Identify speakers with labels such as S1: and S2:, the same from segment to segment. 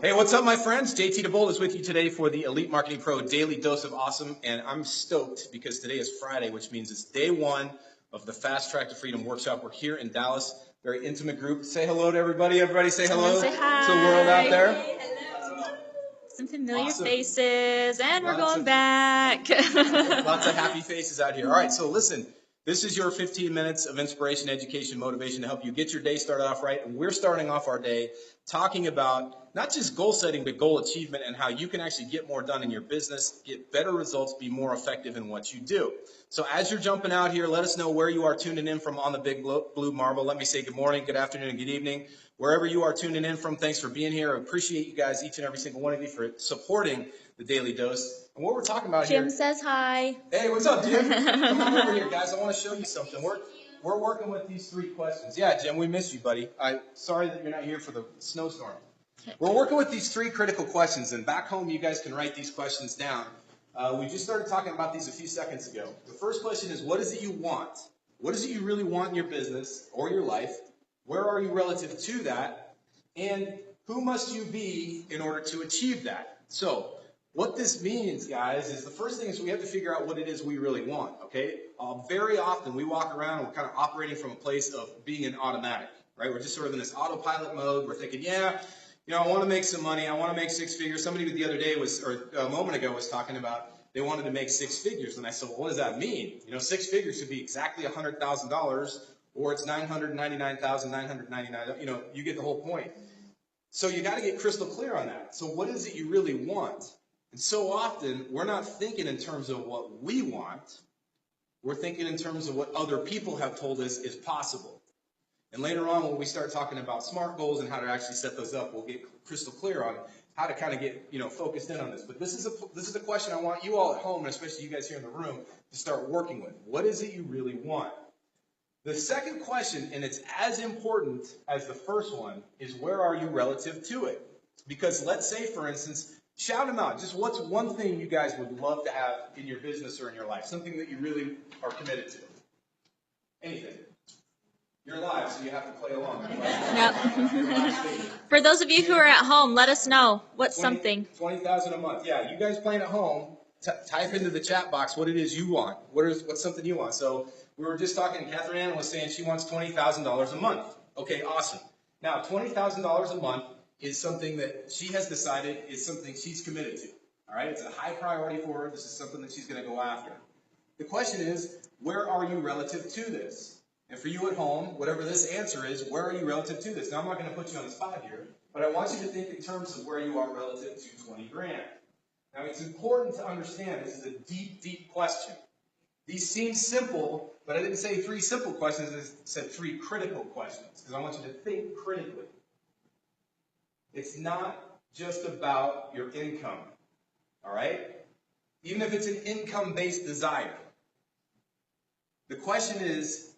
S1: Hey, what's up, my friends? JT DeBold is with you today for the Elite Marketing Pro Daily Dose of Awesome, and I'm stoked because today is Friday, which means it's day one of the Fast Track to Freedom workshop. We're here in Dallas, very intimate group. Say hello to everybody. Everybody say hello
S2: Say hi.
S1: to the world out there.
S2: Some familiar
S1: Awesome.
S2: faces, and we're
S1: Lots
S2: going
S1: of-
S2: back.
S1: Lots of happy faces out here. All right, so listen, this is your 15 minutes of inspiration, education, motivation to help you get your day started off right. And we're starting off our day talking about not just goal setting, but goal achievement and how you can actually get more done in your business, get better results, be more effective in what you do. So as you're jumping out here, let us know where you are tuning in from on the big blue marble. Let me say good morning, good afternoon, and good evening. Wherever you are tuning in from, thanks for being here. I appreciate you guys, each and every single one of you, for supporting the Daily Dose. And what we're talking about
S2: Jim
S1: here.
S2: says hi.
S1: Hey, what's up, Jim? Come on over here, guys. I want to show you something. We're working with these 3 questions. Yeah, Jim, we missed you, buddy. Sorry that you're not here for the snowstorm. We're working with these 3 critical questions, and back home you guys can write these questions down. We just started talking about these a few seconds ago. The first question is, what is it you want? What is it you really want in your business or your life? Where are you relative to that? And who must you be in order to achieve that? So, what this means, guys, is the first thing is we have to figure out what it is we really want, okay? Very often we walk around and we're kind of operating from a place of being an automatic, right? We're just sort of in this autopilot mode. We're thinking, yeah, I want to make some money. I want to make 6 figures. Somebody the other day or a moment ago was talking about they wanted to make 6 figures. And I said, well, what does that mean? 6 figures could be exactly $100,000 or it's $999,999. You get the whole point. So you got to get crystal clear on that. So what is it you really want? And so often, we're not thinking in terms of what we want. We're thinking in terms of what other people have told us is possible. And later on, when we start talking about SMART goals and how to actually set those up, we'll get crystal clear on how to kind of get focused in on this. But this is a question I want you all at home, and especially you guys here in the room, to start working with. What is it you really want? The second question, and it's as important as the first one, is where are you relative to it? Because let's say, for instance, shout them out. Just what's one thing you guys would love to have in your business or in your life? Something that you really are committed to. Anything. You're live, so you have to play along.
S2: Yep. For those of you who are at home, let us know what's something.
S1: $20,000 a month. Yeah, you guys playing at home, type into the chat box what it is you want. What's something you want? So we were just talking, Catherine Ann was saying she wants $20,000 a month. Okay, awesome. Now, $20,000 a month is something that she has decided is something she's committed to. All right, it's a high priority for her. This is something that she's going to go after. The question is, where are you relative to this? And for you at home, whatever this answer is, where are you relative to this? Now, I'm not going to put you on the spot here, but I want you to think in terms of where you are relative to 20 grand. Now, it's important to understand this is a deep, deep question. These seem simple, but I didn't say 3 simple questions. I said 3 critical questions, because I want you to think critically. It's not just about your income, all right? Even if it's an income-based desire. The question is,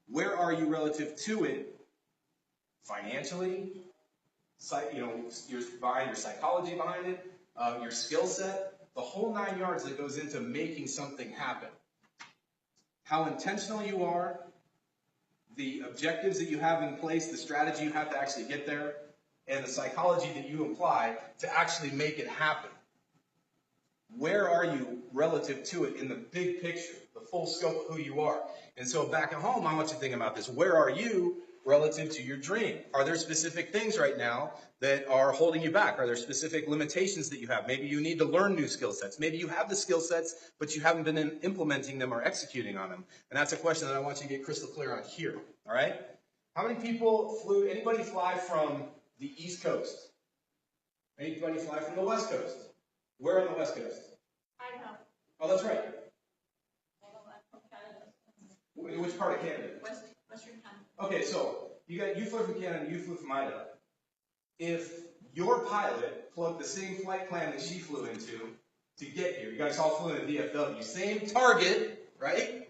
S1: where are you relative to it financially? Your psychology behind it, your skill set, the whole 9 yards that goes into making something happen. How intentional you are, the objectives that you have in place, the strategy you have to actually get there, and the psychology that you apply to actually make it happen. Where are you relative to it in the big picture, the full scope of who you are? And so back at home, I want you to think about this. Where are you relative to your dream? Are there specific things right now that are holding you back? Are there specific limitations that you have? Maybe you need to learn new skill sets. Maybe you have the skill sets, but you haven't been implementing them or executing on them. And that's a question that I want you to get crystal clear on here. All right? How many people anybody fly from the East Coast? Anybody fly from the West Coast? Where on the West Coast?
S3: Idaho.
S1: Oh, that's right.
S3: From Canada.
S1: Which part of Canada?
S3: Western Canada.
S1: Okay, so you flew from Canada, you flew from Idaho. If your pilot plugged the same flight plan that she flew into to get here, you guys all flew into DFW, same target, right?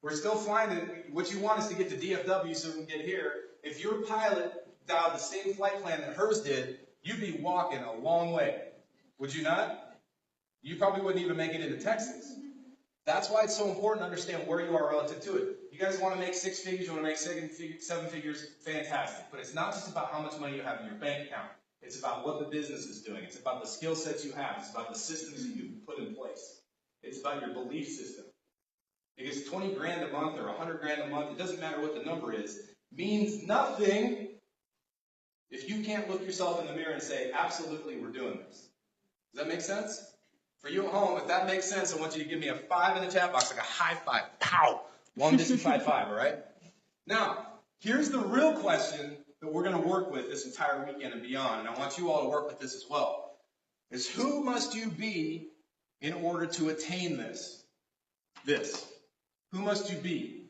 S1: We're still flying. What you want is to get to DFW so we can get here. If your pilot dialed the same flight plan that hers did, you'd be walking a long way. Would you not? You probably wouldn't even make it into Texas. That's why it's so important to understand where you are relative to it. You guys want to make 6 figures, you want to make 7 figures, fantastic. But it's not just about how much money you have in your bank account. It's about what the business is doing. It's about the skill sets you have. It's about the systems that you put in place. It's about your belief system. Because 20 grand a month or 100 grand a month, it doesn't matter what the number is, means nothing if you can't look yourself in the mirror and say, absolutely, we're doing this. Does that make sense? For you at home, if that makes sense, I want you to give me a 5 in the chat box, like a high five. Pow! Long distance high five, all right? Now, here's the real question that we're going to work with this entire weekend and beyond, and I want you all to work with this as well, is who must you be in order to attain this? This. Who must you be?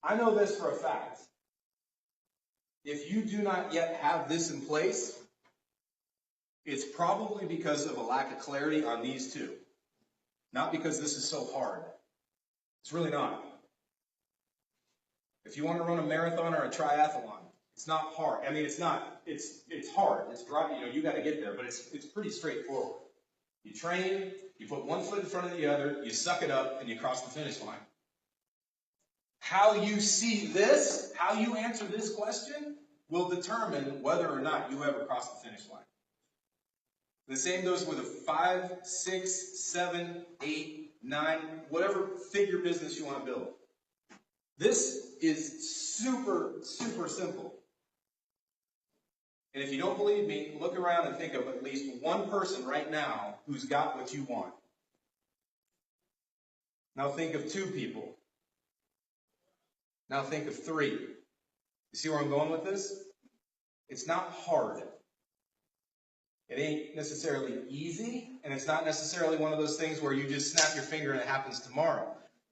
S1: I know this for a fact. If you do not yet have this in place, it's probably because of a lack of clarity on these two. Not because this is so hard. It's really not. If you want to run a marathon or a triathlon, it's not hard. I mean, it's not. It's hard. It's dry. You got to get there, but it's pretty straightforward. You train. You put one foot in front of the other. You suck it up, and you cross the finish line. How you see this, how you answer this question, will determine whether or not you ever cross the finish line. The same goes with a 5, 6, 7, 8, 9, whatever figure business you want to build. This is super, super simple. And if you don't believe me, look around and think of at least one person right now who's got what you want. Now think of 2 people. Now think of 3. You see where I'm going with this? It's not hard. It ain't necessarily easy, and it's not necessarily one of those things where you just snap your finger and it happens tomorrow.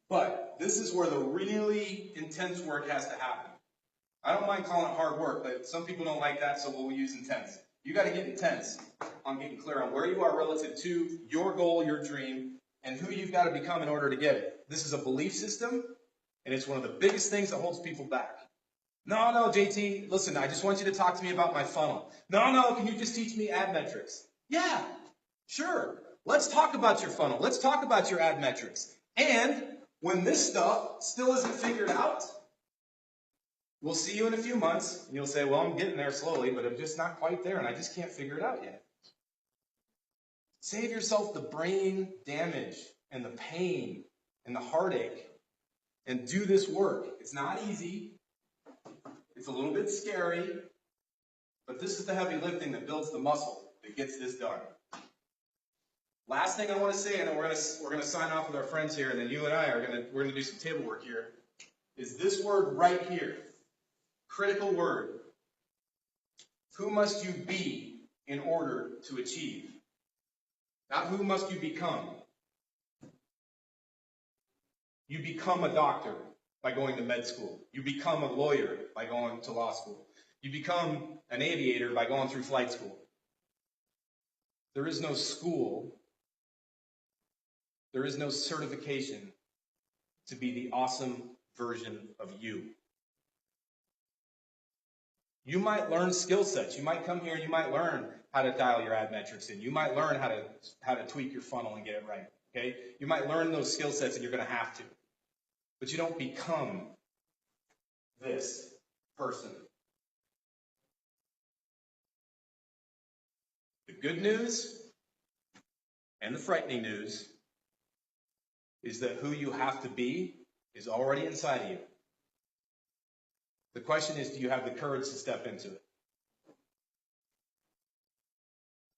S1: But this is where the really intense work has to happen. I don't mind calling it hard work, but some people don't like that, so we'll use intense. You got to get intense on getting clear on where you are relative to your goal, your dream, and who you've got to become in order to get it. This is a belief system, and it's one of the biggest things that holds people back. No, JT, listen, I just want you to talk to me about my funnel. No, can you just teach me ad metrics? Yeah, sure. Let's talk about your funnel. Let's talk about your ad metrics. And when this stuff still isn't figured out, we'll see you in a few months, and you'll say, well, I'm getting there slowly, but I'm just not quite there, and I just can't figure it out yet. Save yourself the brain damage and the pain and the heartache, and do this work. It's not easy. It's a little bit scary, but this is the heavy lifting that builds the muscle that gets this done. Last thing I want to say, and then we're gonna sign off with our friends here, and then you and I we're gonna do some table work here, is this word right here. Critical word. Who must you be in order to achieve? Not who must you become. You become a doctor by going to med school. You become a lawyer by going to law school. You become an aviator by going through flight school. There is no school. There is no certification to be the awesome version of you. You might learn skill sets. You might come here and you might learn how to dial your ad metrics in. You might learn how to tweak your funnel and get it right. Okay? You might learn those skill sets, and you're going to have to. But you don't become this person. The good news and the frightening news is that who you have to be is already inside of you. The question is, do you have the courage to step into it?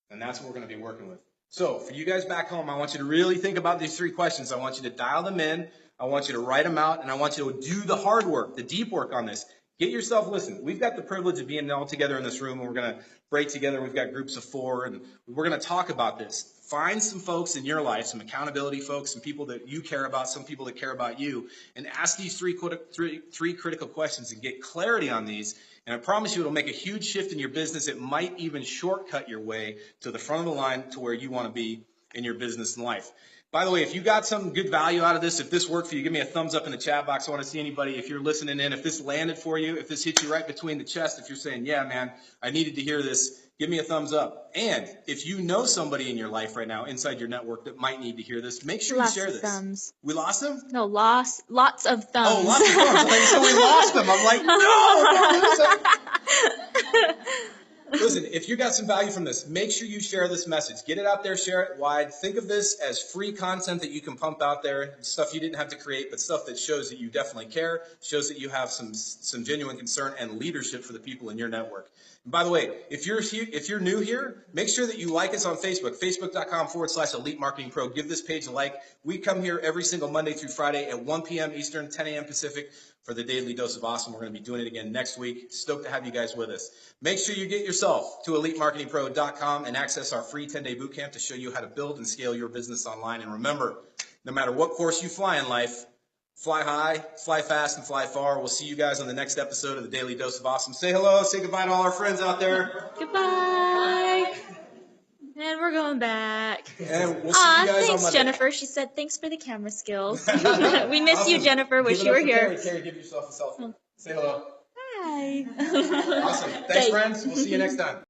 S1: And that's what we're going to be working with. So for you guys back home, I want you to really think about these 3 questions. I want you to dial them in. I want you to write them out, and I want you to do the hard work, the deep work on this. Get yourself, listen, we've got the privilege of being all together in this room, and we're going to break together. We've got groups of 4, and we're going to talk about this. Find some folks in your life, some accountability folks, some people that you care about, some people that care about you, and ask these three critical questions and get clarity on these. And I promise you it'll make a huge shift in your business. It might even shortcut your way to the front of the line to where you want to be in your business and life. By the way, if you got some good value out of this, if this worked for you, give me a thumbs up in the chat box. I want to see anybody, if you're listening in, if this landed for you, if this hit you right between the chest, if you're saying, yeah, man, I needed to hear this, give me a thumbs up. And if you know somebody in your life right now, inside your network, that might need to hear this, make sure you share this.
S2: Lots of thumbs.
S1: We lost them?
S2: No, lots of thumbs.
S1: Oh, lots of thumbs. I thought you said we lost them. I'm like, no. listen, if you got some value from this, make sure you share this message. Get it out there, share it wide. Think of this as free content that you can pump out there, stuff you didn't have to create, but stuff that shows that you definitely care, shows that you have some genuine concern and leadership for the people in your network. And by the way, if you're new here, make sure that you like us on Facebook, facebook.com/Elite Marketing Pro. Give this page a like. We come here every single Monday through Friday at 1 p.m. Eastern, 10 a.m. Pacific for the Daily Dose of Awesome. We're going to be doing it again next week. Stoked to have you guys with us. Make sure you get yourself to EliteMarketingPro.com and access our free 10-day bootcamp to show you how to build and scale your business online. And remember, no matter what course you fly in life, fly high, fly fast, and fly far. We'll see you guys on the next episode of the Daily Dose of Awesome. Say hello, say goodbye to all our friends out there.
S2: Goodbye. And we're going back.
S1: And we'll see you guys on
S2: Thanks,
S1: Monday.
S2: Jennifer. She said thanks for the camera skills. We miss you,
S1: Awesome.
S2: Jennifer. Wish
S1: Give
S2: you
S1: it
S2: were
S1: up for
S2: here.
S1: Carrie, give yourself a selfie. Say hello.
S2: Hi.
S1: Awesome. Thanks, friends. We'll see you next time.